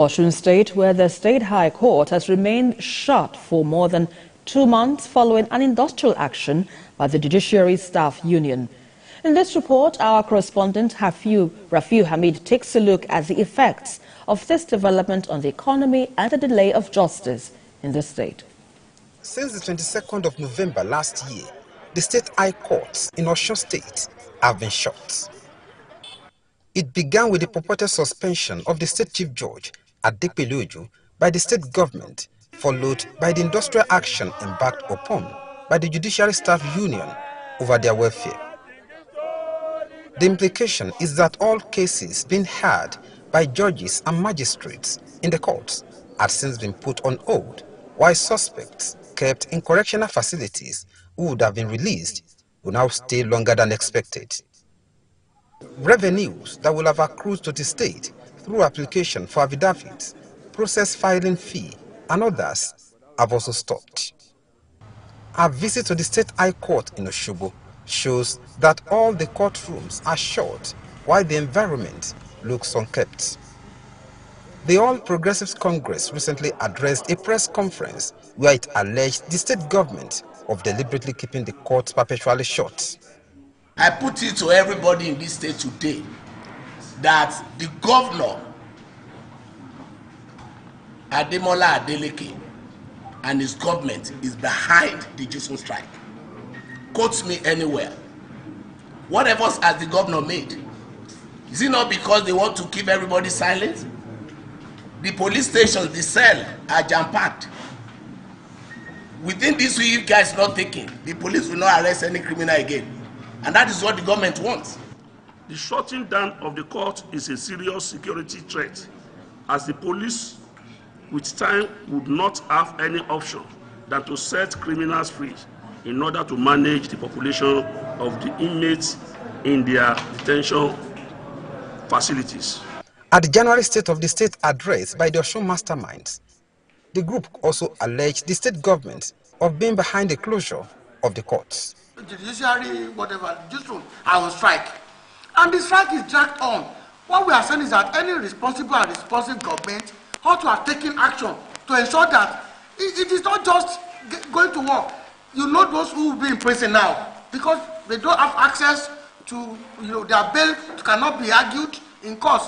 Osun State, where the State High Court has remained shut for more than 2 months following an industrial action by the Judiciary Staff Union. In this report, our correspondent Rafiu Hamid takes a look at the effects of this development on the economy and the delay of justice in the state. Since the 22nd of November last year, the State High Courts in Osun State have been shut. It began with the purported suspension of the State Chief Judge Adepeluju by the state government, followed by the industrial action embarked upon by the Judiciary Staff Union over their welfare. The implication is that all cases being heard by judges and magistrates in the courts had since been put on hold, while suspects kept in correctional facilities who would have been released will now stay longer than expected. Revenues that will have accrued to the state through application for affidavits, process filing fee, and others have also stopped. Our visit to the State High Court in Osogbo shows that all the courtrooms are shut while the environment looks unkept. The All Progressives Congress recently addressed a press conference where it alleged the state government of deliberately keeping the courts perpetually shut. I put it to everybody in this state today that the governor, Ademola Adeleke, and his government is behind the Osun strike. Quote me anywhere. What efforts has the governor made? Is it not because they want to keep everybody silent? The police stations, the cell are jam-packed. Within this week, if guys not taken, the police will not arrest any criminal again. And that is what the government wants. The shutting down of the court is a serious security threat, as the police with time would not have any option than to set criminals free in order to manage the population of the inmates in their detention facilities. At the January State of the State address by the Osun masterminds, the group also alleged the state government of being behind the closure of the courts. The judiciary, whatever, just are on strike. And the strike is dragged on. What we are saying is that any responsible and responsive government ought to have taken action to ensure that it is not just going to work. You know those who will be in prison now because they don't have access to, their bail cannot be argued in court.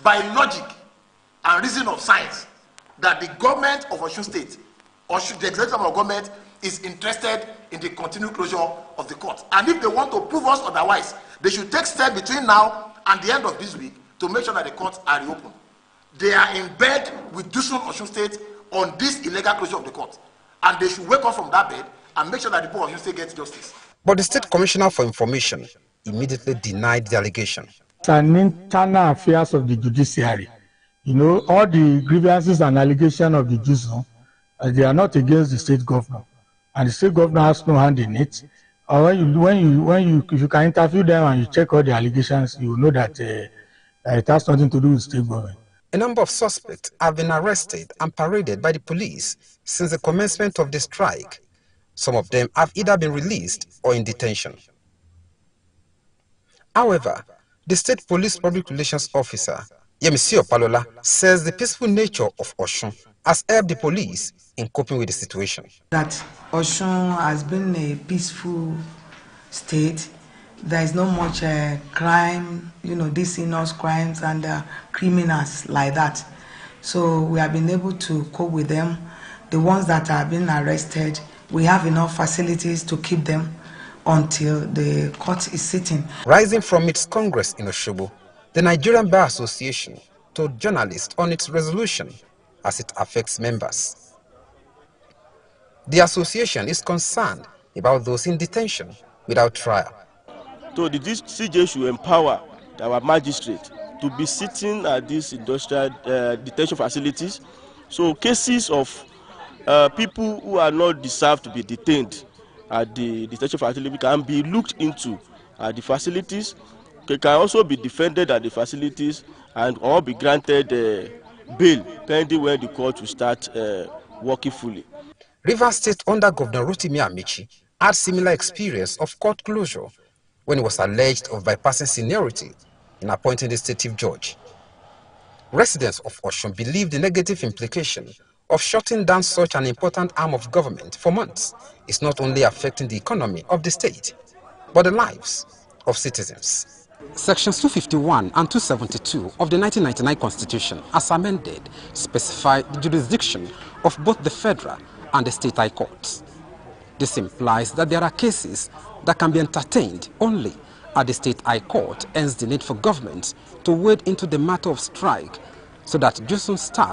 By logic and reason of science, that the government of Osun State, or the executive of government, is interested in the continued closure of the court. And if they want to prove us otherwise, they should take steps between now and the end of this week to make sure that the courts are reopened. They are in bed with Osun State on this illegal closure of the court. And they should wake up from that bed and make sure that the people of Osun State gets justice. But the State Commissioner for Information immediately denied the allegation. It's an internal affairs of the judiciary. All the grievances and allegations of the Osun, they are not against the state governor. And the state governor has no hand in it. Or if you can interview them and you check all the allegations, you will know that it has nothing to do with state government. A number of suspects have been arrested and paraded by the police since the commencement of the strike. Some of them have either been released or in detention. However, the State Police Public Relations Officer, Yemisi Opalola, says the peaceful nature of Osun has helped the police in coping with the situation. That Osun has been a peaceful state. There is not much crime, these heinous crimes and criminals like that. So we have been able to cope with them. The ones that have been arrested, we have enough facilities to keep them until the court is sitting. Rising from its Congress in Osogbo, the Nigerian Bar Association told journalists on its resolution as it affects members. The association is concerned about those in detention without trial. So the CJ should empower our magistrate to be sitting at these industrial detention facilities. So cases of people who are not deserved to be detained at the detention facility can be looked into at the facilities. They can also be defended at the facilities and or be granted bail pending when the court will start working fully. Rivers State under Governor Rotimi Amici had similar experience of court closure when he was alleged of bypassing seniority in appointing the state chief judge. Residents of Osun believe the negative implication of shutting down such an important arm of government for months is not only affecting the economy of the state, but the lives of citizens. Sections 251 and 272 of the 1999 Constitution, as amended, specify the jurisdiction of both the federal and the state high courts. This implies that there are cases that can be entertained only at the state high court, hence the need for government to wade into the matter of strike so that Osun staff